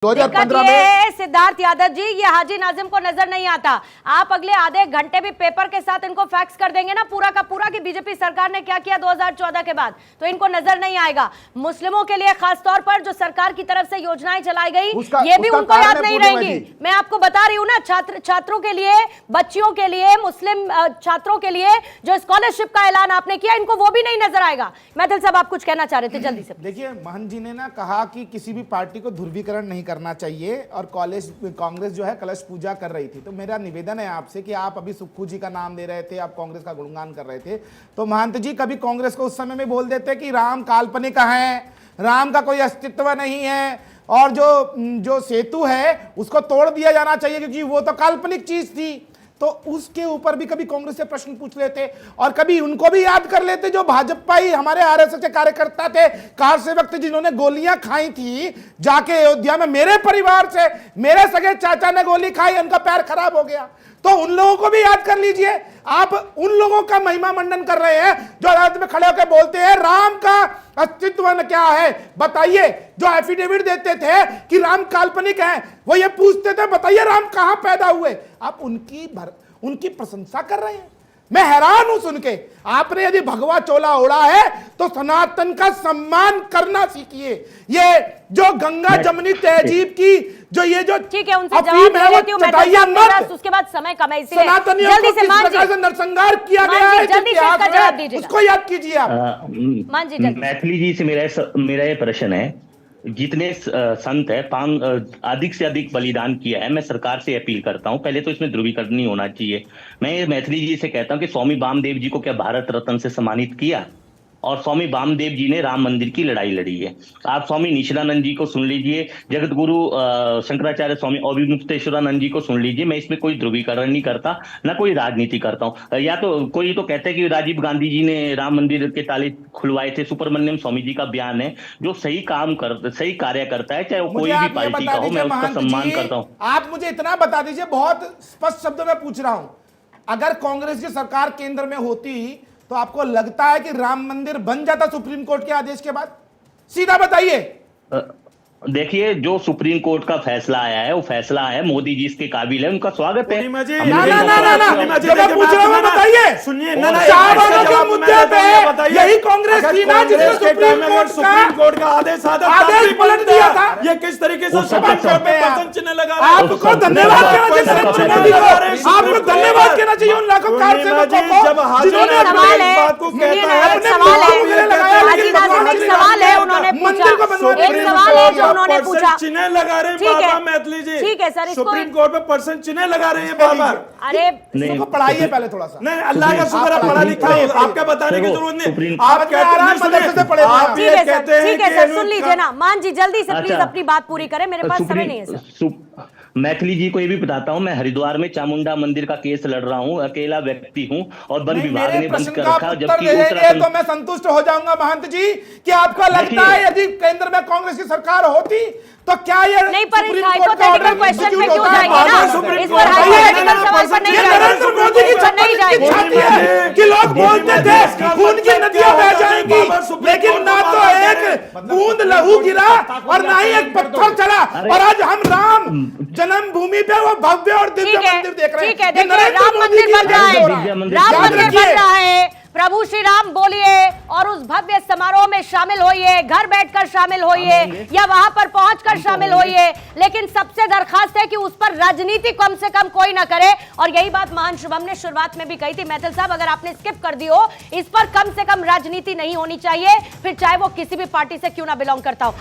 2015 में सिद्धार्थ यादव जी, ये हाजी नाजिम को नजर नहीं आता। आप अगले आधे घंटे भी पेपर के साथ इनको फैक्स कर देंगे ना पूरा का पूरा कि बीजेपी सरकार ने क्या किया 2014 के बाद, तो इनको नजर नहीं आएगा। मुस्लिमों के लिए खास तौर पर जो सरकार की तरफ से योजनाएं चलाई गई ये भी उनको याद नहीं रहेंगी। मैं आपको बता रही हूँ ना, छात्रों के लिए, बच्चियों के लिए, मुस्लिम छात्रों के लिए जो स्कॉलरशिप का ऐलान आपने किया, इनको वो भी नहीं नजर आएगा। मैथिल साहब, आप कुछ कहना चाह रहे थे, जल्दी से। देखिए, महंत जी ने ना कहा कि किसी भी पार्टी को ध्रुवीकरण नहीं करना चाहिए और कांग्रेस जो है कलश पूजा कर रही थी। तो मेरा निवेदन है आपसे कि आप अभी सुक्खू जी का नाम ले रहे थे, आप कांग्रेस का गुणगान कर रहे थे, तो महंत जी कभी कांग्रेस को उस समय में बोल देते कि राम काल्पनिक है, राम का कोई अस्तित्व नहीं है और जो सेतु है उसको तोड़ दिया जाना चाहिए क्योंकि वो तो काल्पनिक चीज थी। तो उसके ऊपर भी कभी कांग्रेस से प्रश्न पूछ लेते और कभी उनको भी याद कर लेते जो भाजपाई हमारे आरएसएस के कार्यकर्ता थे, कार सेवक थे, जिन्होंने गोलियां खाई थी जाके अयोध्या में। मेरे परिवार से मेरे सगे चाचा ने गोली खाई, उनका पैर खराब हो गया। तो उन लोगों को भी याद कर लीजिए। आप उन लोगों का महिमा मंडन कर रहे हैं जो अदालत में खड़े होकर बोलते हैं राम का अस्तित्व क्या है, बताइए। जो एफिडेविट देते थे कि राम काल्पनिक है, वो ये पूछते थे बताइए राम कहां पैदा हुए। आप उनकी प्रशंसा कर रहे हैं। मैं हैरान हूं सुन के। आपने यदि भगवा चोला ओढ़ा है तो सनातन का सम्मान करना सीखिए। ये जो गंगा जमनी तहजीब की जो ठीक है, उनसे जवाब ले लेती हूं मैं, उसके बाद समय कम है, इसलिए जल्दी से मान जी, नरसंहार किया गया है, जल्दी से इसका जवाब दीजिए, उसको याद कीजिए आप। मान जी, मैथिली जी से मेरा ये प्रश्न है, जितने संत है अधिक से अधिक बलिदान किया है, मैं सरकार से अपील करता हूं, पहले तो इसमें ध्रुवीकरण नहीं होना चाहिए। मैं मैथिली जी से कहता हूं कि स्वामी वामदेव जी को क्या भारत रत्न से सम्मानित किया? और स्वामी वामदेव जी ने राम मंदिर की लड़ाई लड़ी है। आप स्वामी निशिलानंद जी को सुन लीजिए, जगत गुरु शंकराचार्य स्वामी अभिमुक्तेश्वरानंद जी को सुन लीजिए। मैं इसमें कोई ध्रुवीकरण नहीं करता, ना कोई राजनीति करता हूं। या तो कोई तो कहते हैं कि राजीव गांधी जी ने राम मंदिर के ताले खुलवाए थे। सुब्रमण्यम स्वामी जी का बयान है, जो सही कार्य करता है, चाहे वो कोई भी पार्टी का हो, मैं उसका सम्मान करता हूँ। आप मुझे इतना बता दीजिए, बहुत स्पष्ट शब्दों में पूछ रहा हूं, अगर कांग्रेस की सरकार केंद्र में होती तो आपको लगता है कि राम मंदिर बन जाता सुप्रीम कोर्ट के आदेश के बाद? सीधा बताइए। देखिए, जो सुप्रीम कोर्ट का फैसला आया है वो फैसला है, मोदी जी इसके काबिल है, उनका स्वागत है। सुनिए, यही कांग्रेस थी ना जिसने सुप्रीम कोर्ट का आदेश पलट दिया था। ये किस तरीके से पसंद चिन्ह लगा रहे हैं? आपको धन्यवाद कहना चाहिए, आपको धन्यवाद कहना चाहिए उन लाखों कारसेवकों को जिन्होंने अपनी बात को कहता है। सवाल है, उन्होंने पूछा, उन्होंने पूछा चिन्ह लगा रहे हैं बाबा मैथिली जी। ठीक है सर, सुप्रीम कोर्ट में पर्सन चिन्ह लगा रहे हैं बाबा। अरे इसको पढ़ाइए पहले थोड़ा सा। नहीं, अल्लाह का शुक्र है पढ़ा लिखा है, आपका बताने की जरूरत नहीं। आप कहते हैं, ठीक है सर, सुन लीजिए ना। मान जी, जल्दी से प्लीज अपनी बात पूरी करें, मेरे पास समय नहीं है सर। मैथिली जी को ये भी बताता हूं, मैं हरिद्वार में चामुंडा मंदिर का केस लड़ रहा हूं, अकेला व्यक्ति हूं और वन विभाग ने बंद कर रखा। जबकि तो मैं संतुष्ट हो जाऊंगा महंत जी कि आपको लगता है यदि केंद्र में कांग्रेस की सरकार होती तो क्या ये नहीं, पर इस हाइपोथेटिकल क्वेश्चन पे क्यों जाएंगे ना? इस पर हाइपोथेटिकल सवाल पर नहीं जाएंगे। नरेंद्र मोदी की नहीं जाएंगे कि लोग बोलते थे खून की नदियां बह जाएंगी, लेकिन ना तो एक बूंद लहू गिरा और ना ही एक पत्थर चला। और आज हम राम जन्मभूमि पे वो भव्य और दिव्य मंदिर देख रहे हैं। ठीक है, देखिए राम मंदिर बन रहा है, राम मंदिर बन रहा है। प्रभु श्री राम बोलिए और उस भव्य समारोह में शामिल होइए, घर बैठकर शामिल होइए या वहां पर पहुंचकर शामिल होइए, लेकिन सबसे दरखास्त है कि उस पर राजनीति कम से कम कोई ना करे। और यही बात महान शुभम ने शुरुआत में भी कही थी। मैथिल साहब, अगर आपने स्किप कर दी हो, इस पर कम से कम राजनीति नहीं होनी चाहिए, फिर चाहे वो किसी भी पार्टी से क्यों ना बिलोंग करता हो।